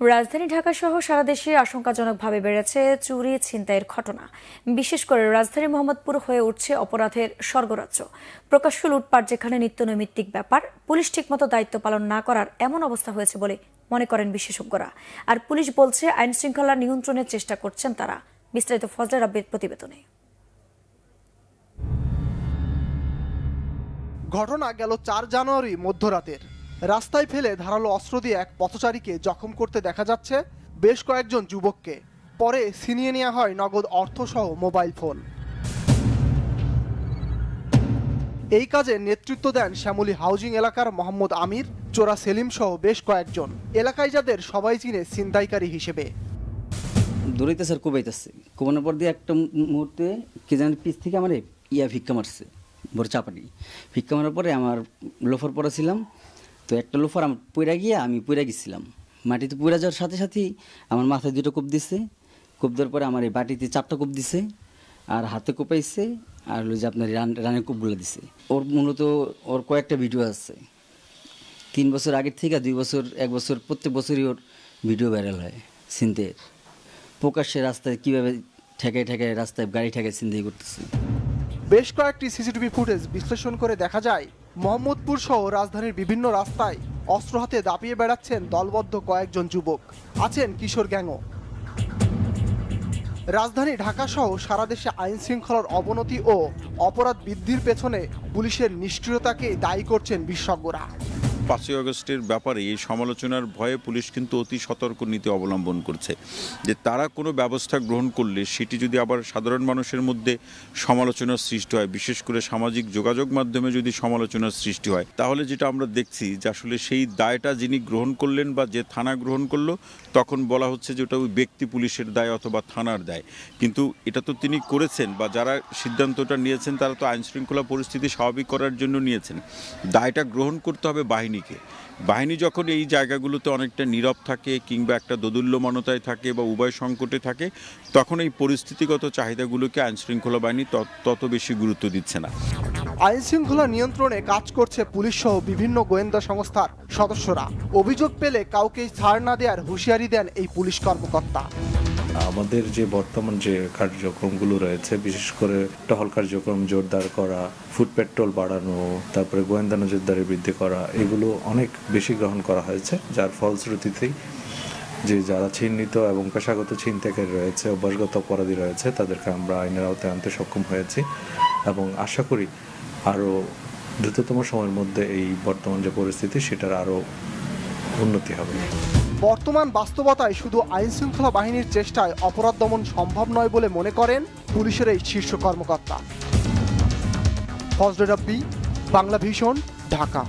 রাজধানী ঢাকা সহ সারা দেশে আশঙ্কাজনকভাবে বেড়েছে চুরি ছিনতাইয়ের ঘটনা। বিশেষ করে রাজধানী মোহাম্মদপুর হয়ে উঠছে অপরাধের স্বর্গরাজ্য। প্রকাশ্য লুটপাট যেখানে নিত্যনৈমিত্তিক ব্যাপার, পুলিশ ঠিকমতো দায়িত্ব পালন না করার এমন অবস্থা হয়েছে বলে মনে করেন বিশেষজ্ঞরা। আর পুলিশ বলছে আইন শৃঙ্খলা নিয়ন্ত্রণের চেষ্টা করছেন তারা। বিস্তারিত ফজলে রাব্বির প্রতিবেদনে। ঘটনা গেল 4 জানুয়ারি মধ্যরাতের। রাস্তায় ফেলে ধারালো অস্ত্র দিয়ে এক পথচারীকে জখম করতে দেখা যাচ্ছে বেশ কয়েকজন যুবককে। পরে ছিনিয়ে নেওয়া হয় নগদ অর্থসহ মোবাইল ফোন। এই কাজে নেতৃত্ব দেন শ্যামলী হাউজিং এলাকার মোহাম্মদ আমির, চোরা সেলিম সহ বেশ কয়েকজন। এলাকায় যাদের সবাই চিনে ছিনতাইকারী হিসেবে। দৌড়াইতে স্যার কোবাইতেছে, কোবানোর পর দিয়ে একটা মুহূর্তে কে জানি পিছ থেকে আমার ভিক্ষা মারছে, বড় চাপাটি ভিক্ষা মারার পরে আমার লোফার পরা ছিলাম, তো একটা লোফার আমার পইরা গিয়ে আমি পইরা গেছিলাম। মাটিতে পইরা যাওয়ার সাথে সাথেই আমার মাথায় 2টা কোপ দিছে। কোপ দেওয়ার পরে আমার এই বাটিতে 4টা কোপ দিছে, আর হাতে কোপাইছে, আর হলো যে আপনার রানের কোপগুলো দিছে। ওর মূলত ওর কয়েকটা ভিডিও আছে, 3 বছর আগের থেকে 2 বছর 1 বছর প্রত্যেক বছরই ওর ভিডিও ভাইরাল হয় ছিনতাইয়ের। প্রকাশ্যে রাস্তায় কীভাবে ঠেকায় ঠেকায় রাস্তায় গাড়ি ঠেকায় ছিনতাই করতেছে। বেশ কয়েকটি সিসিটিভি ফুটেজ বিশ্লেষণ করে দেখা যায় মোহাম্মদপুর সহ রাজধানীর বিভিন্ন রাস্তায় অস্ত্র হাতে দাপিয়ে বেড়াচ্ছেন দলবদ্ধ কয়েকজন যুবক। আছেন কিশোর গ্যাংও। রাজধানী ঢাকা সহ সারা দেশে আইন শৃঙ্খলার অবনতি ও অপরাধ বৃদ্ধির পেছনে পুলিশের নিষ্ক্রিয়তাকে দায়ী করছেন বিশেষজ্ঞরা। 5ই আগস্টের ব্যাপারে এই সমালোচনার ভয়ে পুলিশ কিন্তু অতি সতর্ক নীতি অবলম্বন করছে, যে তারা কোনো ব্যবস্থা গ্রহণ করলে সেটি যদি আবার সাধারণ মানুষের মধ্যে সমালোচনার সৃষ্টি হয়, বিশেষ করে সামাজিক যোগাযোগ মাধ্যমে যদি সমালোচনার সৃষ্টি হয়, তাহলে যেটা আমরা দেখছি যে আসলে সেই দায়টা যিনি গ্রহণ করলেন বা যে থানা গ্রহণ করলো, তখন বলা হচ্ছে যে ওটা ওই ব্যক্তি পুলিশের দায় অথবা থানার দায়। কিন্তু এটা তো তিনি করেছেন, বা যারা সিদ্ধান্তটা নিয়েছেন তারা তো আইন শৃঙ্খলা পরিস্থিতি স্বাভাবিক করার জন্য নিয়েছেন। দায়টা গ্রহণ করতে হবে বাহিনী যখন এই জায়গাগুলোতে অনেকটা নীরব থাকে কিংবা একটা দোদুল্যমানতায় থাকে বা উভয় সংকটে থাকে, তখন এই পরিস্থিতিগত চাহিদাগুলোকে আইন শৃঙ্খলা বাহিনী তত বেশি গুরুত্ব দিচ্ছে না। আইন শৃঙ্খলা নিয়ন্ত্রণে কাজ করছে পুলিশ সহ বিভিন্ন গোয়েন্দা সংস্থার সদস্যরা। অভিযোগ পেলে কাউকেই ছাড় না দেওয়ার হুঁশিয়ারি দেন এই পুলিশ কর্মকর্তা। আমাদের যে বর্তমান যে কার্যক্রমগুলো রয়েছে, বিশেষ করে টহল কার্যক্রম জোরদার করা, ফুট পেট্রোল বাড়ানো, তারপরে গোয়েন্দা নজরদারি বৃদ্ধি করা, এগুলো অনেক বেশি গ্রহণ করা হয়েছে, যার ফলশ্রুতিতেই যে যারা চিহ্নিত এবং পেশাগত ছিনতাইকারী রয়েছে, অভ্যাসগত অপরাধী রয়েছে, তাদেরকে আমরা আইনের আওতায় আনতে সক্ষম হয়েছি এবং আশা করি আরও দ্রুততম সময়ের মধ্যে এই বর্তমান যে পরিস্থিতি সেটার আরও উন্নতি হবে। বর্তমান বাস্তবতায় শুধু আইন শৃঙ্খলা বাহিনীর চেষ্টায় অপরাধ দমন সম্ভব নয় বলে মনে করেন পুলিশের এই শীর্ষ কর্মকর্তা। ফজলে রাব্বি, বাংলা ভিশন, ঢাকা।